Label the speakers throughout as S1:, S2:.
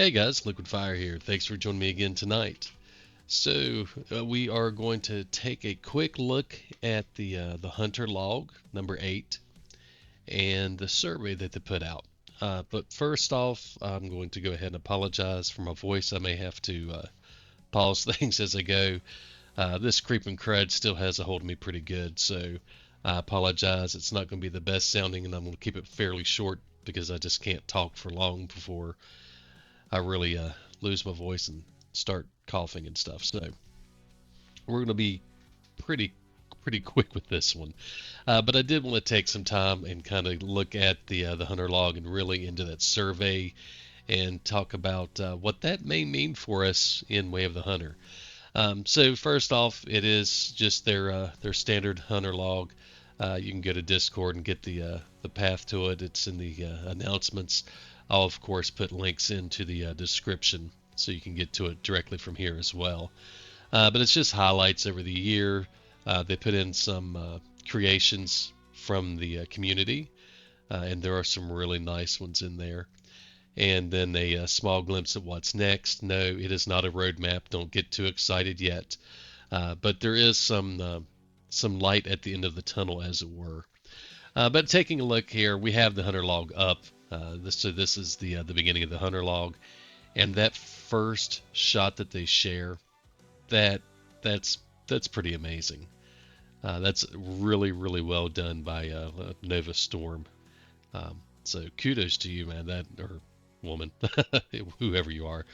S1: Hey guys, Liquid Fire here. Thanks for joining me again tonight. We are going to take a quick look at the Hunter log number 8 and the survey that they put out. But first off, I'm going to go ahead and apologize for my voice. I may have to pause things as I go. This creeping crud still has a hold of me pretty good, so I apologize. It's not going to be the best sounding, and I'm going to keep it fairly short because I just can't talk for long before I really lose my voice and start coughing and stuff. So we're going to be pretty pretty quick with this one. But I did want to take some time and kind of look at the Hunter log and really into that survey and talk about what that may mean for us in Way of the Hunter. So first off, it is just their standard Hunter log. You can go to Discord and get the path to it. It's in the announcements. I'll of course put links into the description so you can get to it directly from here as well. But it's just highlights over the year. They put in some creations from the community, and there are some really nice ones in there. And then a small glimpse of what's next. No, it is not a roadmap. Don't get too excited yet. But there is some light at the end of the tunnel, as it were. But taking a look here, we have the Hunter log up. So this is the beginning of the Hunter log, and that first shot that they share, that that's that's pretty amazing. That's really really well done by Nova Storm. So kudos to you, man. That or woman, whoever you are,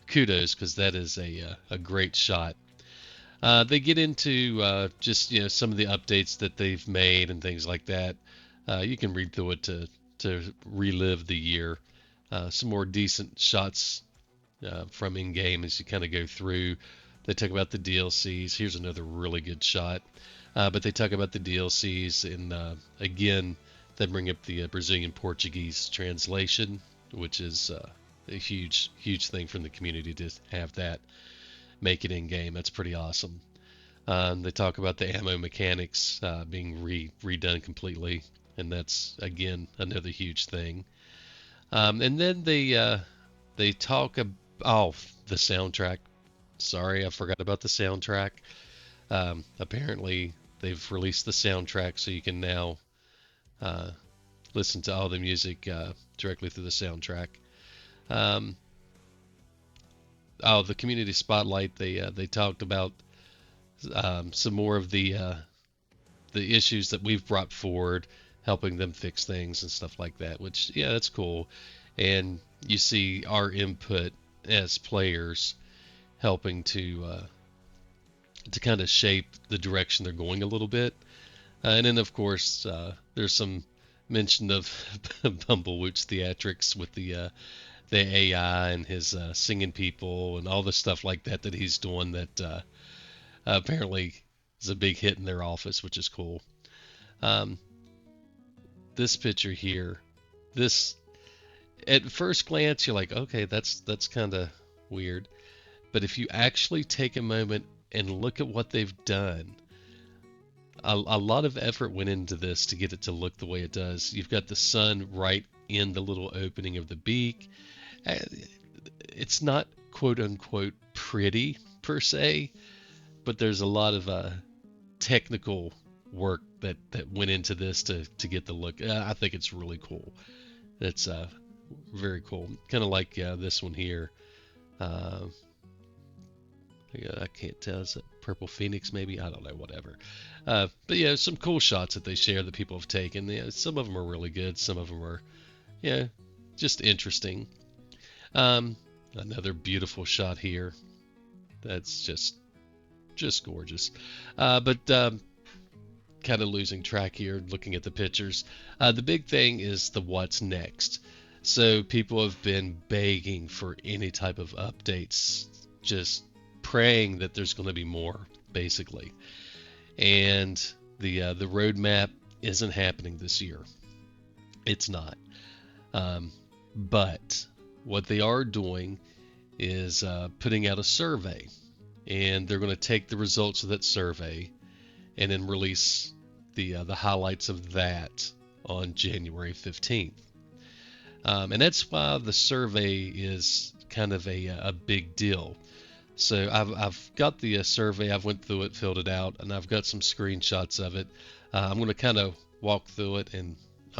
S1: kudos because that is a great shot. They get into just some of the updates that they've made and things like that. You can read through it to relive the year. Some more decent shots from in game as you kind of go through. They talk about the DLCs. Here's another really good shot. But they talk about the DLCs, and again, they bring up the Brazilian Portuguese translation, which is a huge, huge thing from the community to have that make it in game. That's pretty awesome. They talk about the ammo mechanics being redone completely, and that's again another huge thing. And then they talk about the soundtrack. Sorry, I forgot about the soundtrack. Apparently, they've released the soundtrack, so you can now uh, listen to all the music directly through the soundtrack. Um, the community spotlight. They talked about some more of the issues that we've brought forward, helping them fix things and stuff like that. Which yeah, that's cool. And you see our input as players helping to kind of shape the direction they're going a little bit. And then, of course, there's some mention of Bumblewooch theatrics with the AI and his singing people and all the stuff like that that he's doing that apparently is a big hit in their office, which is cool. Um, this picture here, this at first glance you're like, okay, that's kind of weird, but if you actually take a moment and look at what they've done, a lot of effort went into this to get it to look the way it does. You've got the sun right in the little opening of the beak. Uh, It's not quote unquote pretty per se, but there's a lot of technical work that went into this to get the look. I think it's really cool. It's very cool. Kind of like this one here. Uh, yeah, I can't tell. Is it Purple Phoenix maybe? I don't know. Whatever. But yeah, some cool shots that they share that people have taken. Yeah, some of them are really good. Some of them are yeah, just interesting. Um, Another beautiful shot here. That's just gorgeous. But kind of losing track here looking at the pictures. The big thing is the what's next. So people have been begging for any type of updates, just praying that there's going to be more, basically. And the roadmap isn't happening this year. It's not. Um, but what they are doing is putting out a survey, and they're going to take the results of that survey and then release the highlights of that on January 15th. And that's why the survey is kind of a big deal. So I've got the survey. I've went through it, filled it out, and I've got some screenshots of it. I'm going to kind of walk through it and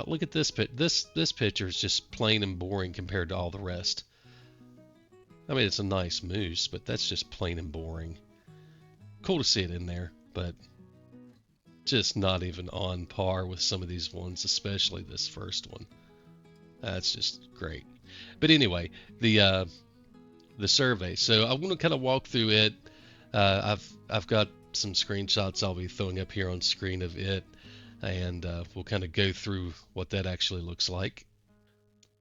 S1: look at this this picture is just plain and boring compared to all the rest. I mean, it's a nice moose, but that's just plain and boring. Cool to see it in there, but just not even on par with some of these ones, especially this first one. That's just great. But anyway, the survey. So I want to kind of walk through it. I've got some screenshots I'll be throwing up here on screen of it, and we'll kind of go through what that actually looks like.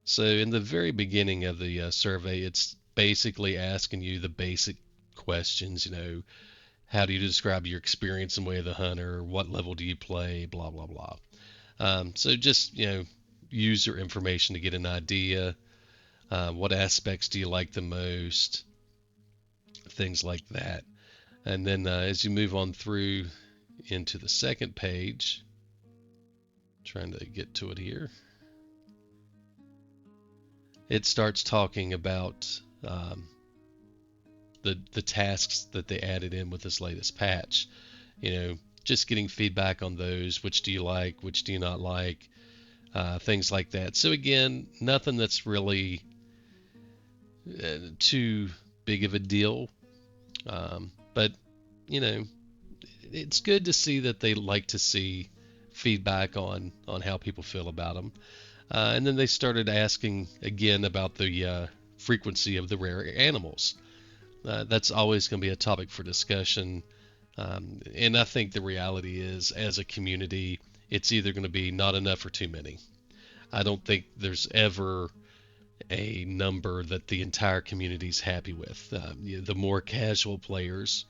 S1: So in the very beginning of the survey, it's basically asking you the basic questions. How do you describe your experience in Way of the Hunter? What level do you play? Blah blah blah. So just user information to get an idea. What aspects do you like the most? Things like that. And then as you move on through into the second page, trying to get to it here, it starts talking about the tasks that they added in with this latest patch. Just getting feedback on those. Which do you like? Which do you not like? Things like that. So again, nothing that's really too big of a deal. But it's good to see that they like to see feedback on how people feel about them. And then they started asking again about the frequency of the rare animals. That's always going to be a topic for discussion. And I think the reality is, as a community, it's either going to be not enough or too many. I don't think there's ever a number that the entire community is happy with. The more casual players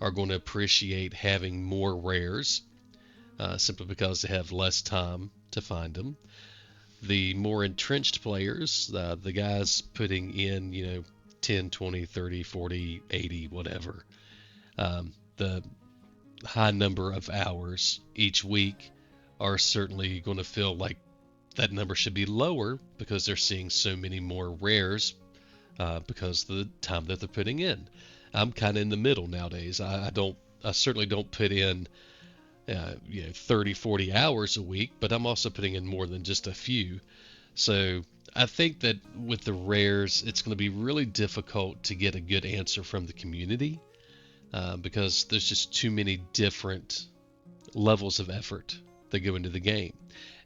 S1: are going to appreciate having more rares, simply because they have less time to find them. The more entrenched players, the guys putting in 10, 20, 30, 40, 80, whatever, the high number of hours each week, are certainly going to feel like that number should be lower because they're seeing so many more rares because of the time that they're putting in. I'm kind of in the middle nowadays. I certainly don't put in 30, 40 hours a week, but I'm also putting in more than just a few. So I think that with the rares, it's going to be really difficult to get a good answer from the community because there's just too many different levels of effort that go into the game.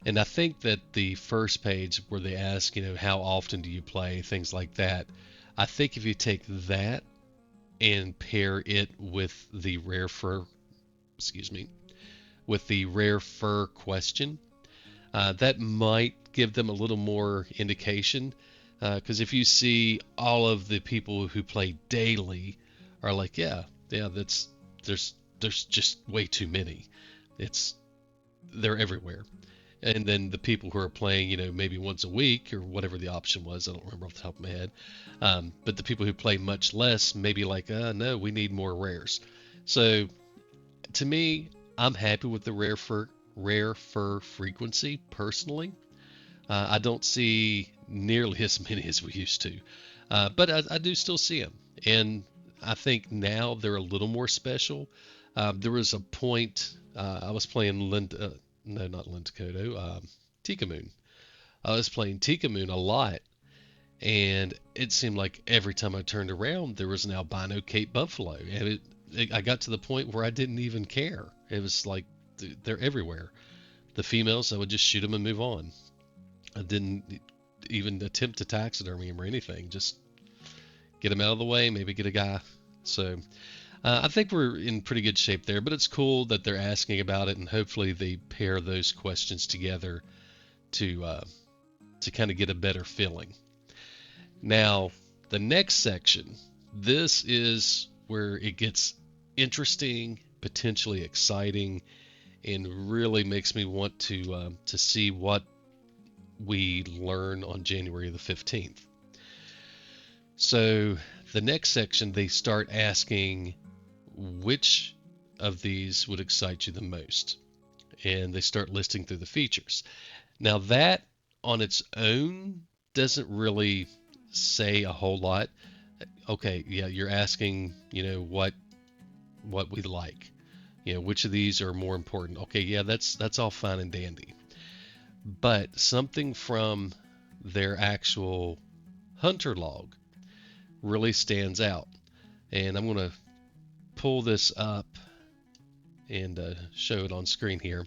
S1: And I think that the first page where they ask, how often do you play, things like that, I think if you take that and pair it with the rare fur, with the rare fur question, that might give them a little more indication. Because if you see all of the people who play daily are like, yeah, there's just way too many. They're everywhere. And then the people who are playing, maybe once a week or whatever the option was, I don't remember off the top of my head. But the people who play much less, maybe like, no, we need more rares. So to me, I'm happy with the rare fur frequency personally. I don't see nearly as many as we used to, but I do still see them, and I think now they're a little more special. There was a point I was playing no, not Lindakoto, Tikamoon. I was playing Tikamoon a lot, and it seemed like every time I turned around, there was an albino Cape Buffalo, and I got to the point where I didn't even care. It was like they're everywhere. The females, I would just shoot them and move on. I didn't even attempt to taxidermy them or anything. Just get them out of the way, maybe get a guy. So I think we're in pretty good shape there, but it's cool that they're asking about it, and hopefully they pair those questions together to kind of get a better feeling. Now, the next section, this is where it gets interesting, potentially exciting, and really makes me want to see what we learn on January the 15th. So the next section, they start asking which of these would excite you the most, and they start listing through the features. Now that on its own doesn't really say a whole lot. Okay, yeah, you're asking, what we like. Which of these are more important. Okay, yeah, that's all fine and dandy. But something from their actual hunter log really stands out. And I'm going to pull this up and show it on screen here.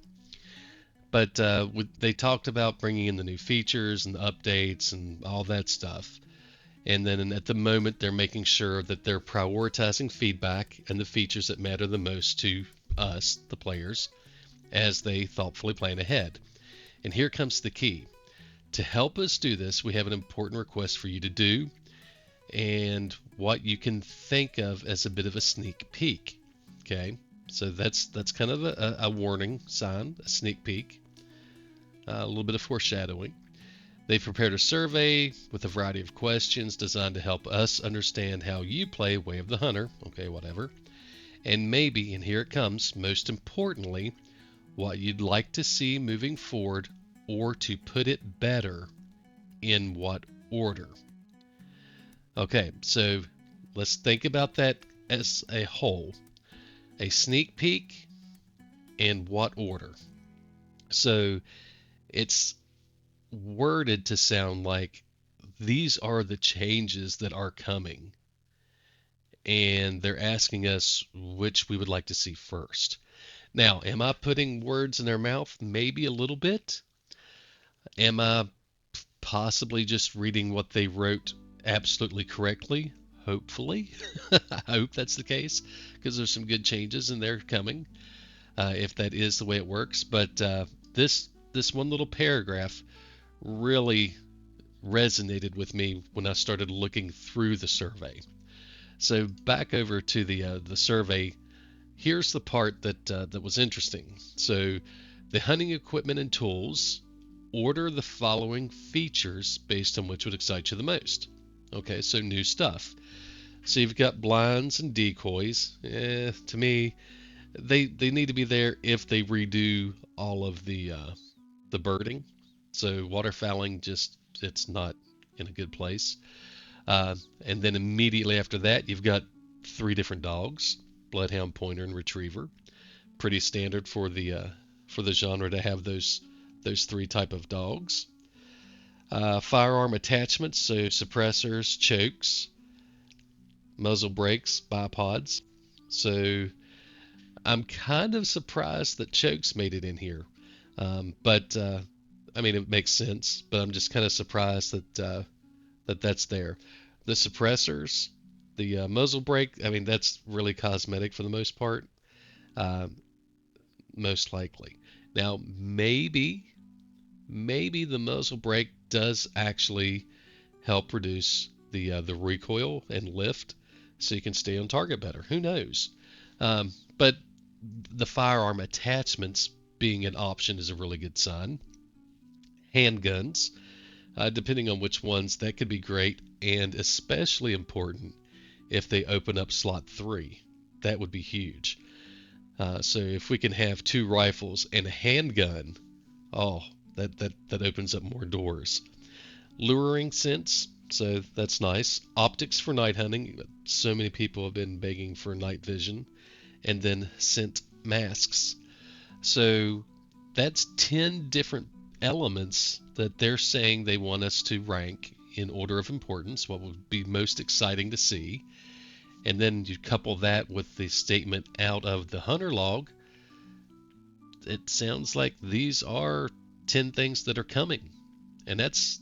S1: But they talked about bringing in the new features and the updates and all that stuff. And then at the moment, they're making sure that they're prioritizing feedback and the features that matter the most to us, the players, as they thoughtfully plan ahead. And here comes the key. To help us do this, we have an important request for you to do, and what you can think of as a bit of a sneak peek. Okay, so that's kind of a warning sign, a sneak peek, a little bit of foreshadowing. They've prepared a survey with a variety of questions designed to help us understand how you play Way of the Hunter. Okay, whatever. And maybe, and here it comes, most importantly, what you'd like to see moving forward, or to put it better, in what order. Okay, so let's think about that as a whole. A sneak peek, in what order? So it's worded to sound like these are the changes that are coming, and they're asking us which we would like to see first. Now, am I putting words in their mouth? Maybe a little bit. Am I possibly just reading what they wrote absolutely correctly? Hopefully. I hope that's the case, because there's some good changes and they're coming, if that is the way it works. But this one little paragraph really resonated with me when I started looking through the survey. So back over to the survey. Here's the part that was interesting. So the hunting equipment and tools, order the following features based on which would excite you the most. Okay, so new stuff. So you've got blinds and decoys. To me, they need to be there if they redo all of the birding. So waterfowling, just it's not in a good place. And then immediately after that, you've got 3 different dogs: bloodhound, pointer, and retriever. Pretty standard for the genre to have those 3 type of dogs. Firearm attachments, so suppressors, chokes, muzzle brakes, bipods. So I'm kind of surprised that chokes made it in here. But I mean, it makes sense, but I'm just kind of surprised that's there. The suppressors, the muzzle brake, I mean, that's really cosmetic for the most part, uh, most likely. Now, maybe the muzzle brake does actually help reduce the recoil and lift, so you can stay on target better. Who knows? But the firearm attachments being an option is a really good sign. Handguns, depending on which ones, that could be great, and especially important if they open up slot 3. That would be huge. So if we can have 2 rifles and a handgun, oh, that opens up more doors. Luring scents, so that's nice. Optics for night hunting. So many people have been begging for night vision. And then scent masks. So that's 10 different elements that they're saying they want us to rank in order of importance, what would be most exciting to see. And then you couple that with the statement out of the hunter log. It sounds like these are 10 things that are coming. And that's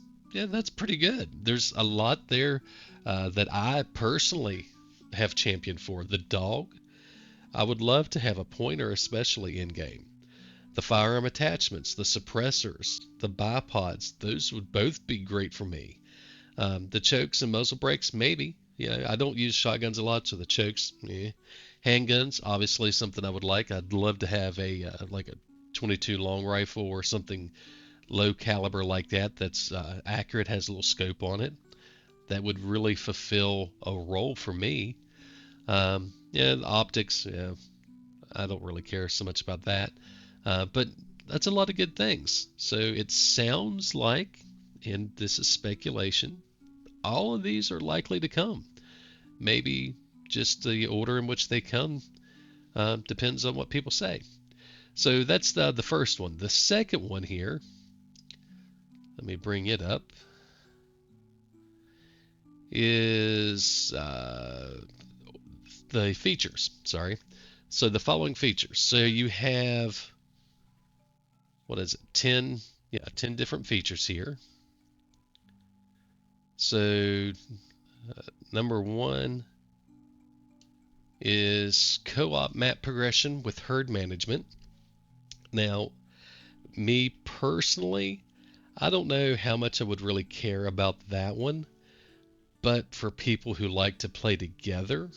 S1: pretty good. There's a lot there that I personally have championed for. The dog, I would love to have a pointer, especially in game. The firearm attachments, the suppressors, the bipods, those would both be great for me. The chokes and muzzle brakes, maybe. Yeah, I don't use shotguns a lot, so the chokes, yeah. Handguns, obviously something I would like. I'd love to have like a 22 long rifle or something low caliber like that that's accurate, has a little scope on it. That would really fulfill a role for me. Yeah, the optics, yeah, I don't really care so much about that. But that's a lot of good things. So it sounds like, and this is speculation, all of these are likely to come. Maybe just the order in which they come depends on what people say. So that's the first one. The second one here, let me bring it up, is the features. Sorry. So the following features. So you have, what is it, 10? Yeah, 10 different features here. So number one is co-op map progression with herd management. Now, me personally, I don't know how much I would really care about that one, but for people who like to play together,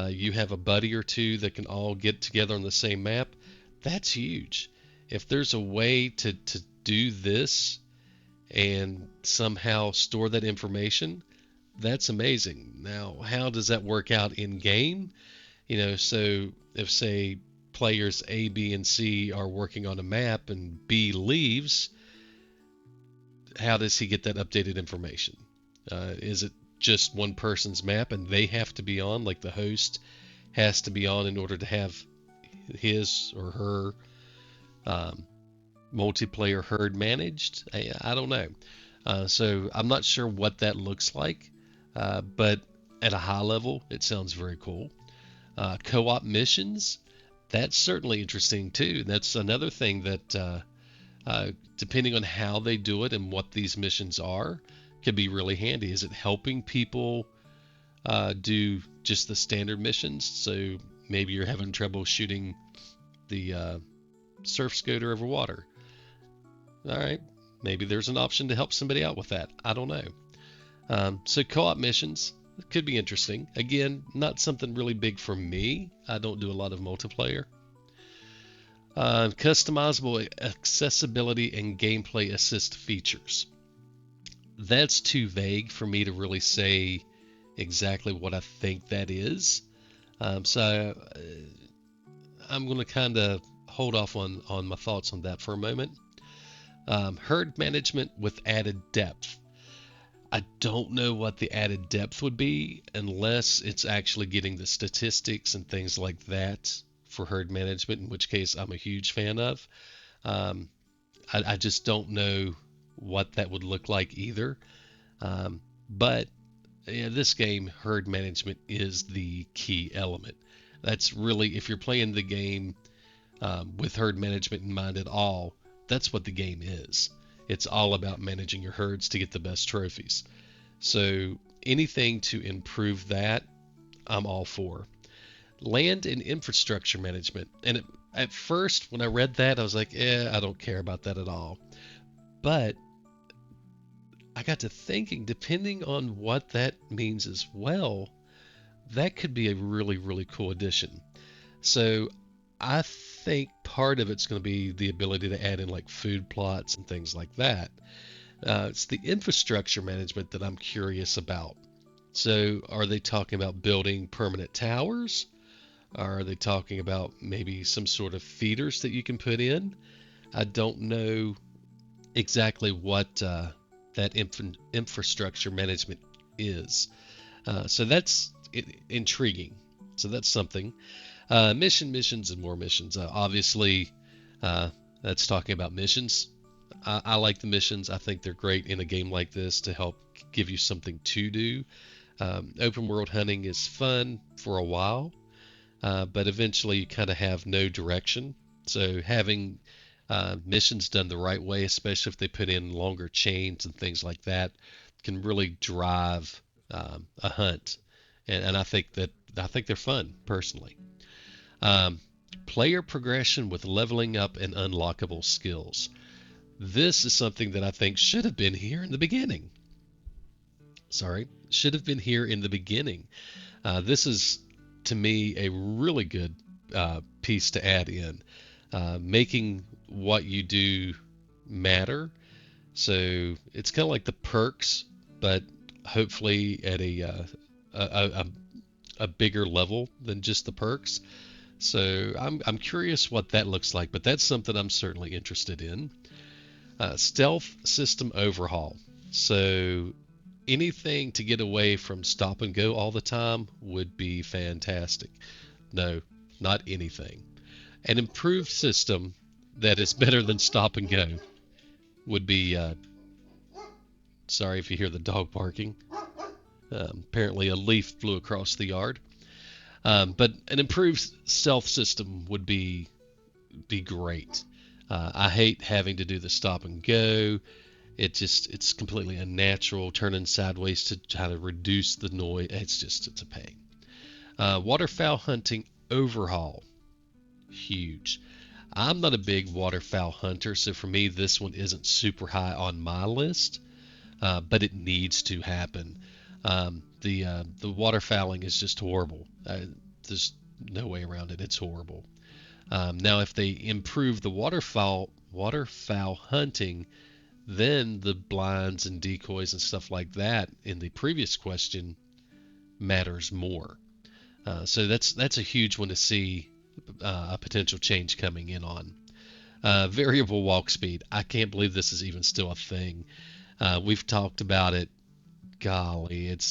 S1: you have a buddy or two that can all get together on the same map, that's huge. If there's a way to do this and somehow store that information, that's amazing. Now, how does that work out in game? So if, say, players A, B, and C are working on a map and B leaves, how does he get that updated information? Is it just one person's map and they have to be on, like the host has to be on in order to have his or her multiplayer herd managed? I don't know. So I'm not sure what that looks like, but at a high level, it sounds very cool. Co-op missions, that's certainly interesting too. That's another thing that, depending on how they do it and what these missions are, could be really handy. Is it helping people do just the standard missions? So maybe you're having trouble shooting the surf scooter over water. All right, maybe there's an option to help somebody out with that. I don't know. So co-op missions could be interesting. Again, not something really big for me. I don't do a lot of multiplayer. Customizable accessibility and gameplay assist features. That's too vague for me to really say exactly what I think that is. So I'm going to kind of hold off on my thoughts on that for a moment. Herd management with added depth. I don't know what the added depth would be unless it's actually getting the statistics and things like that for herd management, in which case I'm a huge fan of. I just don't know what that would look like either. But yeah, this game, herd management is the key element. That's really, if you're playing the game with herd management in mind at all, that's what the game is. It's all about managing your herds to get the best trophies. So anything to improve that, I'm all for. Land and infrastructure management. And at first, when I read that, I was like, I don't care about that at all. But I got to thinking, depending on what that means as well, that could be a really, really cool addition. So I think part of it's going to be the ability to add in like food plots and things like that. It's the infrastructure management that I'm curious about. So are they talking about building permanent towers? Are they talking about maybe some sort of feeders that you can put in? I don't know exactly what that infrastructure management is. So that's intriguing. So that's something. Missions, and more missions. Obviously, that's talking about missions. I like the missions. I think they're great in a game like this to help give you something to do. Open world hunting is fun for a while, but eventually you kind of have no direction. So having missions done the right way, especially if they put in longer chains and things like that, can really drive a hunt. And I think they're fun personally. Player progression with leveling up and unlockable skills. This is something that I think should have been here in the beginning. Should have been here in the beginning. This is, to me, a really good piece to add in, making what you do matter. So it's kind of like the perks, but hopefully at a bigger level than just the perks. So I'm curious what that looks like, but that's something I'm certainly interested in. Stealth system overhaul. So anything to get away from stop and go all the time would be fantastic. No, not anything. An improved system that is better than stop and go would be. Sorry if you hear the dog barking. Apparently, a leaf flew across the yard. But an improved stealth system would be great. I hate having to do the stop and go. It's completely unnatural. Turning sideways to try to reduce the noise. It's a pain. Waterfowl hunting overhaul, huge. I'm not a big waterfowl hunter, so for me this one isn't super high on my list, but it needs to happen. The waterfowling is just horrible. There's no way around it. It's horrible. Now, if they improve the waterfowl hunting, then the blinds and decoys and stuff like that in the previous question matters more. So that's a huge one to see a potential change coming in on. Variable walk speed. I can't believe this is even still a thing. We've talked about it. Golly, it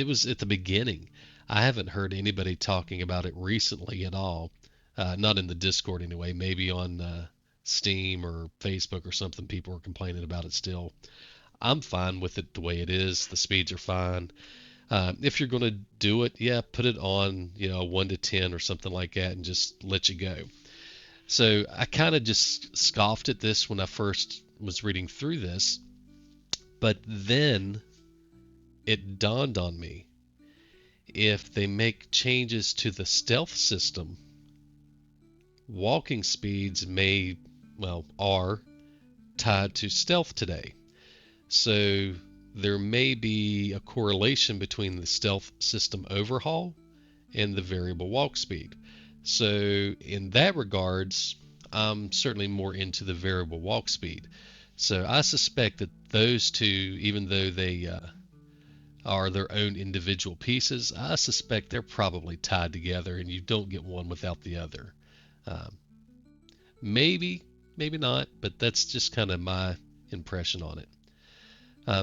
S1: was at the beginning. I haven't heard anybody talking about it recently at all. Not in the Discord anyway. Maybe on Steam or Facebook or something, people are complaining about it still. I'm fine with it the way it is. The speeds are fine. If you're going to do it, yeah, put it on, 1 to 10 or something like that and just let you go. So I kind of just scoffed at this when I first was reading through this, but then it dawned on me, if they make changes to the stealth system, walking speeds are tied to stealth today. So there may be a correlation between the stealth system overhaul and the variable walk speed. So in that regards, I'm certainly more into the variable walk speed. So I suspect that those two, even though they are their own individual pieces, I suspect they're probably tied together and you don't get one without the other. Um, maybe, maybe not, but that's just kind of my impression on it.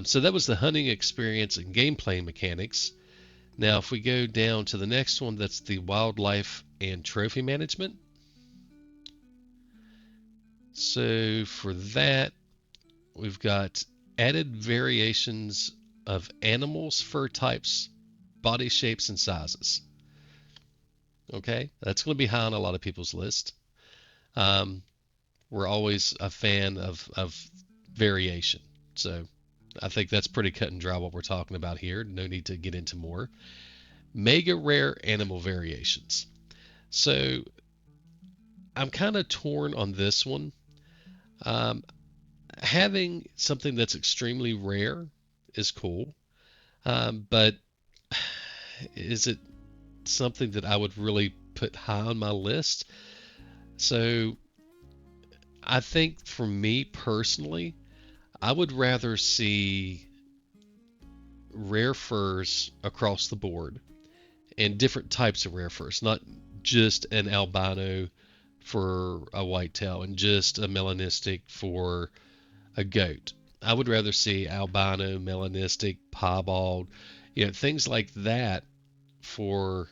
S1: So that was the hunting experience and gameplay mechanics. Now, if we go down to the next one, that's the wildlife and trophy management. So for that, we've got added variations of animals, fur types, body shapes, and sizes. Okay, that's going to be high on a lot of people's list. We're always a fan of variation. So I think that's pretty cut and dry what we're talking about here. No need to get into more. Mega rare animal variations. So I'm kind of torn on this one. Having something that's extremely rare is cool, but is it something that I would really put high on my list? So I think for me personally, I would rather see rare furs across the board and different types of rare furs, not just an albino for a whitetail and just a melanistic for a goat. I would rather see albino, melanistic, piebald, things like that for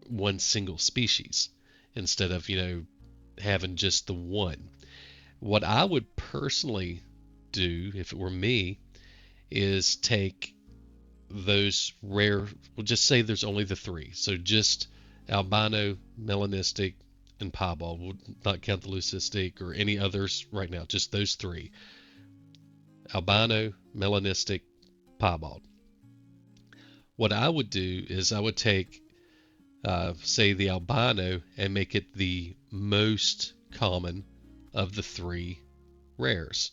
S1: one single species instead of, having just the one. What I would personally do if it were me is take those rare, we'll just say there's only the three. So just albino, melanistic, and piebald. We'll not count the leucistic or any others right now, just those three. Albino, melanistic, piebald. What I would do is I would take, say, the albino and make it the most common of the three rares,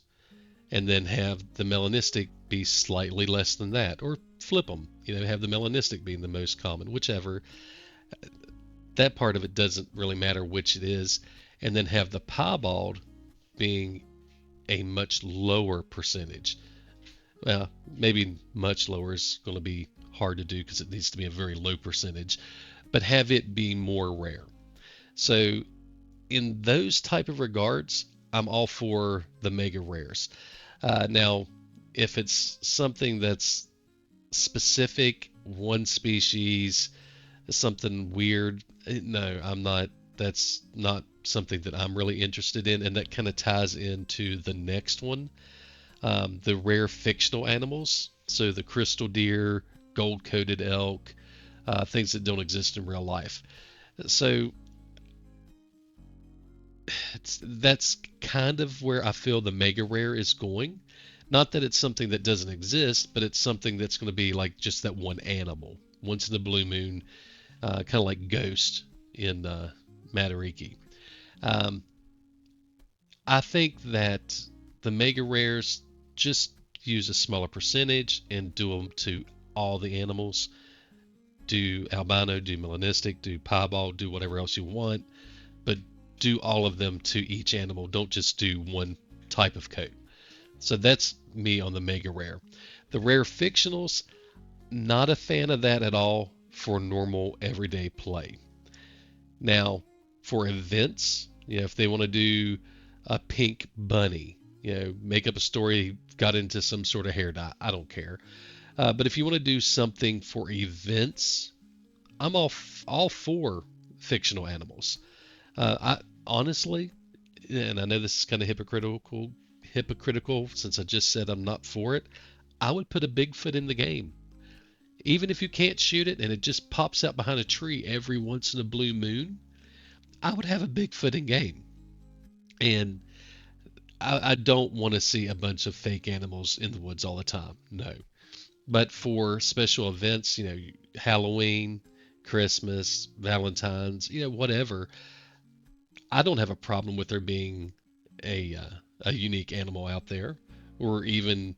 S1: and then have the melanistic be slightly less than that, or flip them. Have the melanistic being the most common, whichever. That part of it doesn't really matter which it is, and then have the piebald being a much lower percentage. Well, maybe much lower is going to be hard to do because it needs to be a very low percentage, but have it be more rare. So in those type of regards, I'm all for the mega rares. Now, if it's something that's specific, one species, something weird, no, I'm not. That's not something that I'm really interested in, and that kind of ties into the next one, the rare fictional animals. So the crystal deer, gold-coated elk, things that don't exist in real life. So that's kind of where I feel the mega rare is going. Not that it's something that doesn't exist, but it's something that's going to be like just that one animal, once in the blue moon, kind of like Ghost in Matariki. Um, I think that the mega rares just use a smaller percentage and do them to all the animals. Do albino, do melanistic, do piebald, do whatever else you want, but do all of them to each animal. Don't just do one type of coat. So that's me on the mega rare. The rare fictionals, not a fan of that at all for normal everyday play. Now, for events, if they want to do a pink bunny, make up a story, got into some sort of hair dye, I don't care. But if you want to do something for events, I'm all for fictional animals. I honestly, and I know this is kind of hypocritical since I just said I'm not for it. I would put a Bigfoot in the game. Even if you can't shoot it and it just pops out behind a tree every once in a blue moon, I would have a Bigfoot in game. And I don't want to see a bunch of fake animals in the woods all the time. No. But for special events, Halloween, Christmas, Valentine's, whatever, I don't have a problem with there being a unique animal out there, or even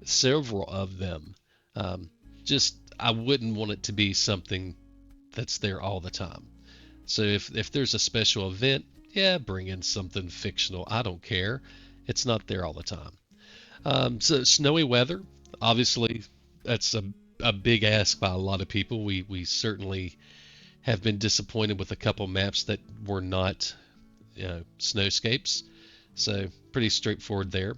S1: several of them. Um, just I wouldn't want it to be something that's there all the time. So if there's a special event, yeah, bring in something fictional. I don't care. It's not there all the time. So snowy weather, obviously, that's a big ask by a lot of people. We certainly have been disappointed with a couple maps that were not snowscapes. So pretty straightforward there.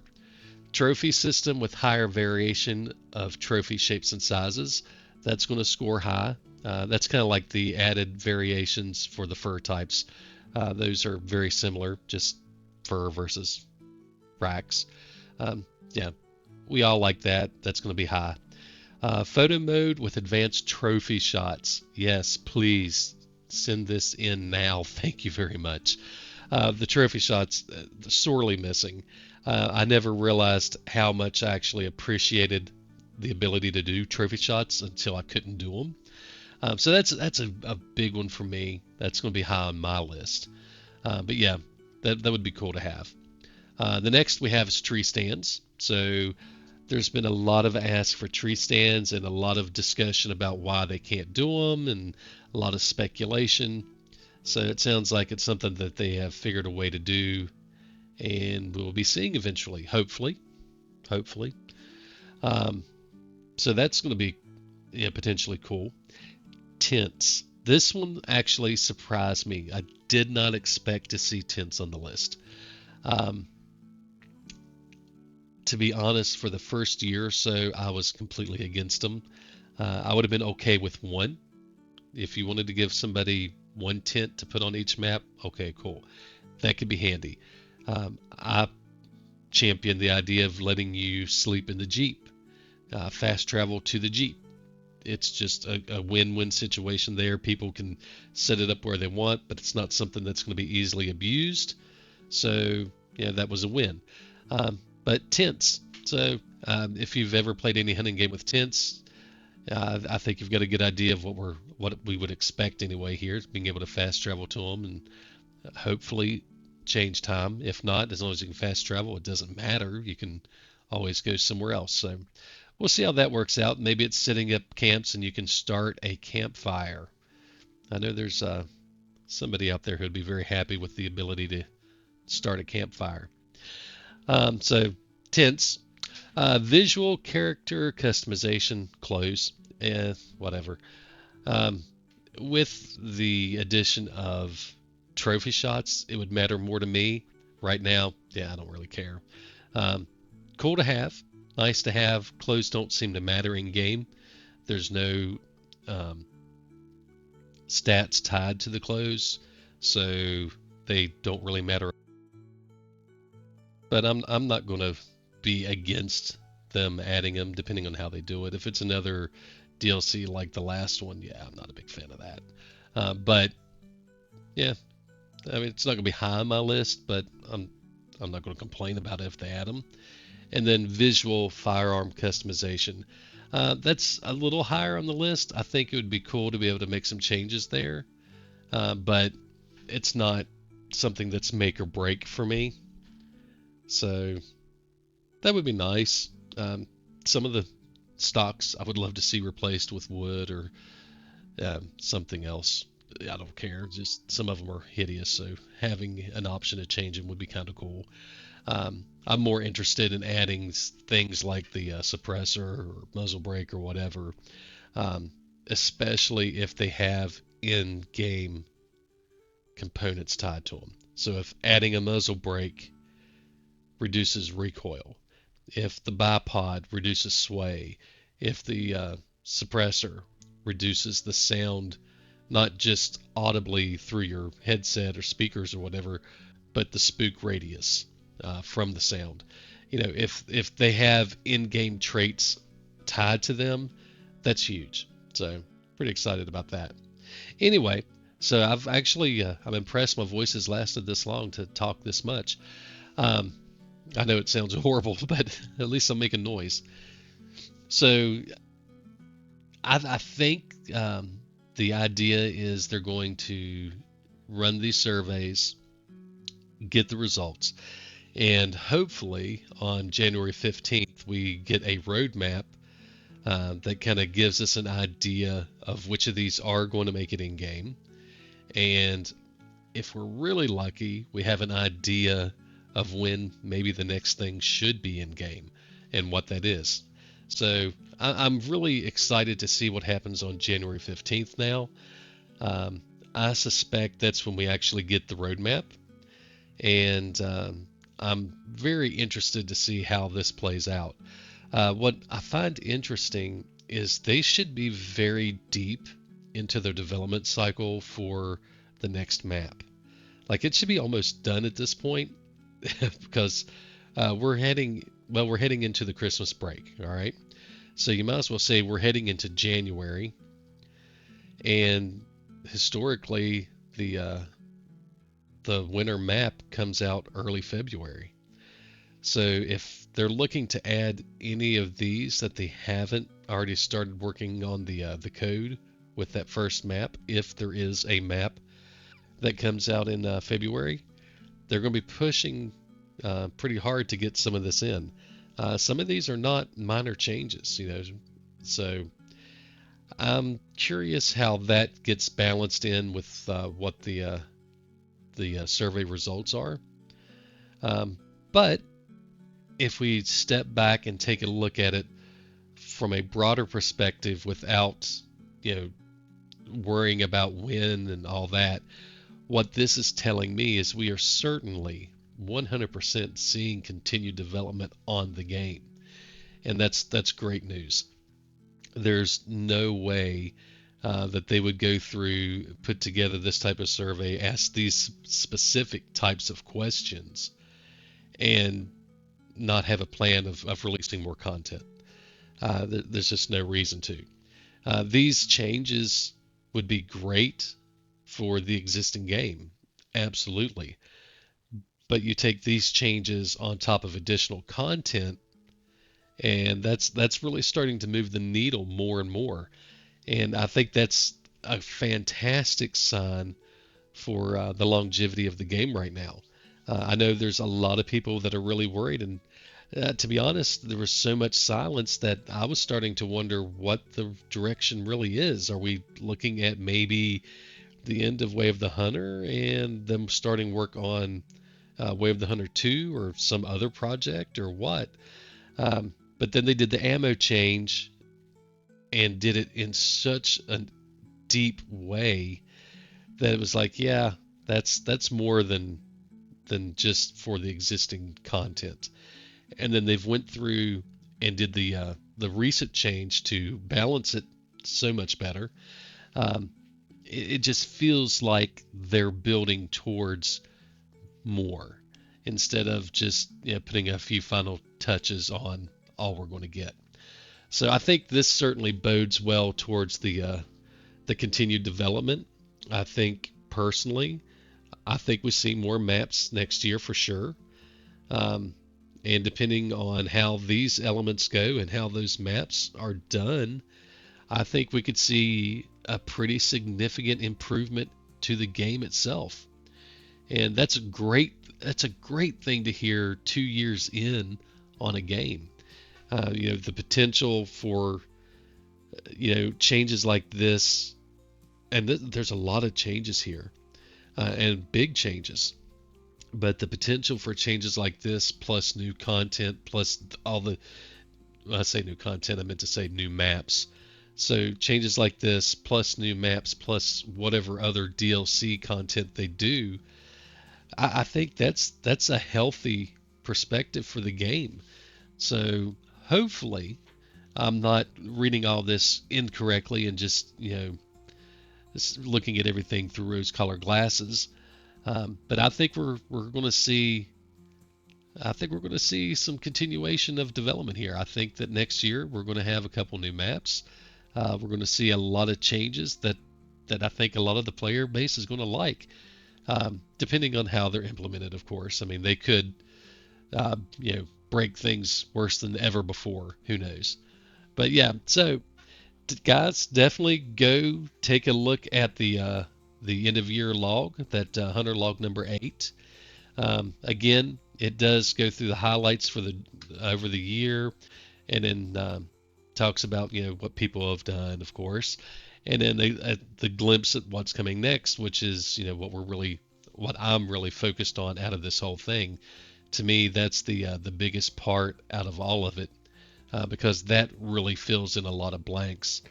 S1: Trophy system with higher variation of trophy shapes and sizes. That's going to score high. That's kind of like the added variations for the fur types. Those are very similar, just fur versus racks. Yeah, we all like that. That's going to be high. Photo mode with advanced trophy shots. Yes, please send this in now. Thank you very much. The trophy shots, sorely missing. I never realized how much I actually appreciated the ability to do trophy shots until I couldn't do them. So that's a big one for me. That's going to be high on my list. But yeah, that would be cool to have. The next we have is tree stands. So there's been a lot of ask for tree stands and a lot of discussion about why they can't do them and a lot of speculation. So it sounds like it's something that they have figured a way to do and we'll be seeing eventually, hopefully. Hopefully. Um, so that's going to be potentially cool. Tents. This one actually surprised me. I did not expect to see tents on the list. Um, to be honest, for the first year or so, I was completely against them. I would have been okay with one. If you wanted to give somebody one tent to put on each map, okay, cool. That could be handy. I champion the idea of letting you sleep in the Jeep, fast travel to the Jeep. It's just a win-win situation there. People can set it up where they want, but it's not something that's going to be easily abused. So, yeah, that was a win. But tents. So, if you've ever played any hunting game with tents, I think you've got a good idea of what we would expect anyway here, being able to fast travel to them and hopefully change time. If not, as long as you can fast travel, it doesn't matter. You can always go somewhere else. So we'll see how that works out. Maybe it's setting up camps and you can start a campfire. I know there's somebody out there who'd be very happy with the ability to start a campfire. So tents, visual character customization, clothes, whatever. Um, with the addition of trophy shots, it would matter more to me right now. Yeah, I don't really care. Um, cool to have. nice to have. Clothes don't seem to matter in game. There's no um, stats tied to the clothes, so they don't really matter. But I'm not going to be against them adding them, depending on how they do it. If it's another DLC like the last one, yeah, I'm not a big fan of that. But yeah, I mean, it's not going to be high on my list, but I'm not going to complain about it if they add them. And then visual firearm customization. That's a little higher on the list. I think it would be cool to be able to make some changes there, but it's not something that's make or break for me. So that would be nice. Some of the stocks I would love to see replaced with wood or something else. I don't care. Just some of them are hideous, so having an option to change them would be kind of cool. I'm more interested in adding things like the suppressor or muzzle brake or whatever, especially if they have in-game components tied to them. So if adding a muzzle brake reduces recoil, if the bipod reduces sway, if the suppressor reduces the sound, not just audibly through your headset or speakers or whatever, but the spook radius from the sound. If they have in-game traits tied to them, that's huge. So pretty excited about that. Anyway, so I'm impressed my voice has lasted this long to talk this much. Um, I know it sounds horrible, but at least I'm making noise. So I think the idea is they're going to run these surveys, get the results, and hopefully on January 15th we get a roadmap that kind of gives us an idea of which of these are going to make it in game. And if we're really lucky, we have an idea of when maybe the next thing should be in game and what that is. So I'm really excited to see what happens on January 15th now. Um, I suspect that's when we actually get the roadmap. And I'm very interested to see how this plays out. What I find interesting is they should be very deep into their development cycle for the next map. Like it should be almost done at this point because we're heading into the Christmas break. All right, so you might as well say we're heading into January, and historically the winter map comes out early February. So if they're looking to add any of these that they haven't already started working on the code with that first map, if there is a map that comes out in February, they're going to be pushing pretty hard to get some of this in. Some of these are not minor changes, so I'm curious how that gets balanced in with what the survey results are. But if we step back and take a look at it from a broader perspective without, you know, worrying about when and all that, what this is telling me is we are certainly 100% seeing continued development on the game. And that's great news. There's no way that they would go through, put together this type of survey, ask these specific types of questions, and not have a plan of releasing more content. There's just no reason to. These changes would be great for the existing game, absolutely. But you take these changes on top of additional content, and that's really starting to move the needle more and more. And I think that's a fantastic sign for the longevity of the game right now. I know there's a lot of people that are really worried, and to be honest, there was so much silence that I was starting to wonder what the direction really is. Are we looking at maybe the end of Way of the Hunter and them starting work on Way of the Hunter 2 or some other project or what? But then they did the ammo change and did it in such a deep way that it was like, yeah, that's more than just for the existing content. And then they've went through and did the recent change to balance it so much better. Um, it just feels like they're building towards more instead of just putting a few final touches on all we're going to get. So I think this certainly bodes well towards the continued development. I think personally, I think we see more maps next year for sure. Um, and depending on how these elements go and how those maps are done, I think we could see a pretty significant improvement to the game itself. And that's a great thing to hear 2 years in on a game. The potential for changes like this, and there's a lot of changes here, and big changes. But the potential for changes like this, plus new content, plus all the, when I say new content, I meant to say new maps. So changes like this, plus new maps, plus whatever other DLC content they do, I think that's a healthy perspective for the game. So hopefully, I'm not reading all this incorrectly and just just looking at everything through rose-colored glasses. But I think we're going to see some continuation of development here. I think that next year we're going to have a couple new maps. We're going to see a lot of changes that I think a lot of the player base is going to like, depending on how they're implemented. Of course, I mean they could break things worse than ever before. Who knows? But yeah, so guys, definitely go take a look at the end of year log, that Hunter log number 8. Again, it does go through the highlights for the over the year, and then talks about what people have done, of course, and then the glimpse at what's coming next, which is what I'm really focused on out of this whole thing. To me, that's the biggest part out of all of it, because that really fills in a lot of blanks,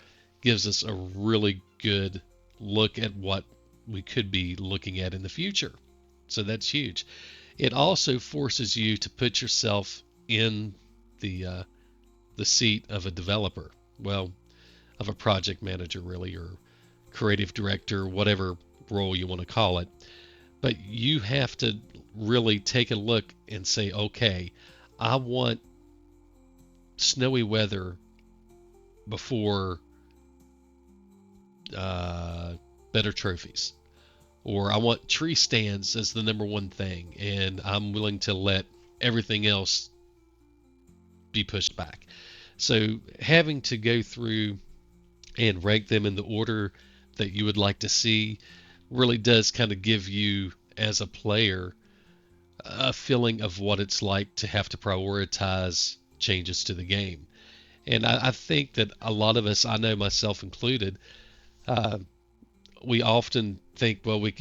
S1: gives us a really good look at what we could be looking at in the future. So that's huge. It also forces you to put yourself in the seat of a developer, well, of a project manager, really, or creative director, whatever role you want to call it. But you have to really take a look and say, okay, I want snowy weather before better trophies, or I want tree stands as the number one thing, and I'm willing to let everything else be pushed back. So having to go through and rank them in the order that you would like to see really does kind of give you, as a player, a feeling of what it's like to have to prioritize changes to the game. And I think that a lot of us, I know myself included, uh, we often think, well, we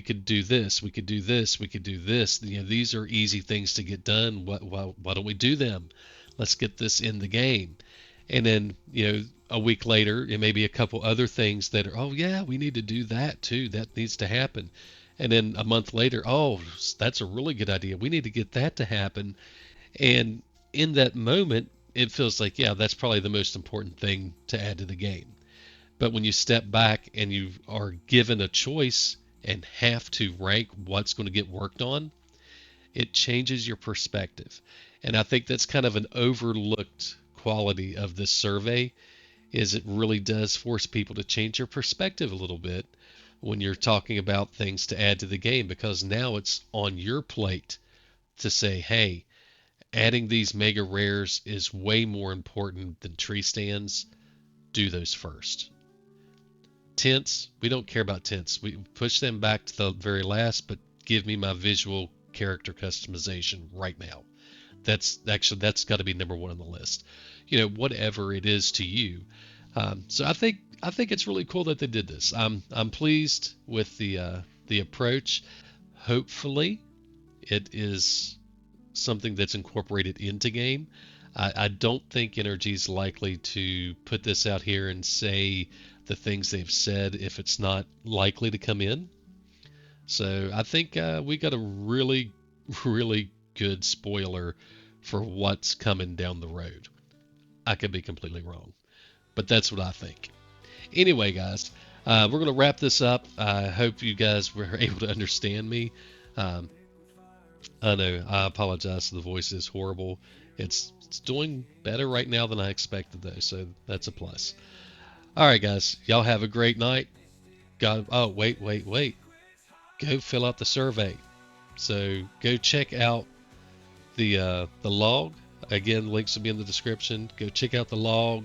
S1: could do this, we could do this, we could do this. These are easy things to get done. Why don't we do them? Let's get this in the game. And then, a week later, it may be a couple other things that are, oh yeah, we need to do that too. That needs to happen. And then a month later, oh, that's a really good idea. We need to get that to happen. And in that moment, it feels like, yeah, that's probably the most important thing to add to the game. But when you step back and you are given a choice and have to rank what's going to get worked on, it changes your perspective. And I think that's kind of an overlooked quality of this survey, is it really does force people to change your perspective a little bit when you're talking about things to add to the game, because now it's on your plate to say, hey, adding these mega rares is way more important than tree stands. Do those first. Tents, we don't care about tents. We push them back to the very last, but give me my visual character customization right now. That's got to be number one on the list. Whatever it is to you. So I think it's really cool that they did this. I'm pleased with the approach. Hopefully, it is something that's incorporated into game. I don't think NRG's likely to put this out here and say the things they've said if it's not likely to come in. So I think we got a really, really good spoiler for what's coming down the road. I could be completely wrong, but that's what I think. Anyway, guys, we're going to wrap this up. I hope you guys were able to understand me. Um, I know I apologize. The voice is horrible. It's doing better right now than I expected, though, so that's a plus. All right, guys, y'all have a great night. God, oh wait. Go fill out the survey. So go check out the log. Again, links will be in the description. Go check out the log.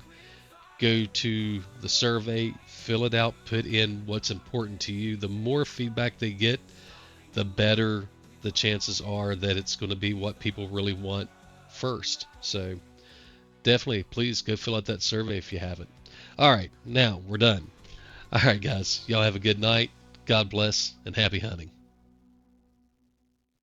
S1: Go to the survey, fill it out, put in what's important to you. The more feedback they get, the better the chances are that it's going to be what people really want first. So definitely, please go fill out that survey if you haven't. All right, now we're done. All right, guys, y'all have a good night. God bless and happy hunting.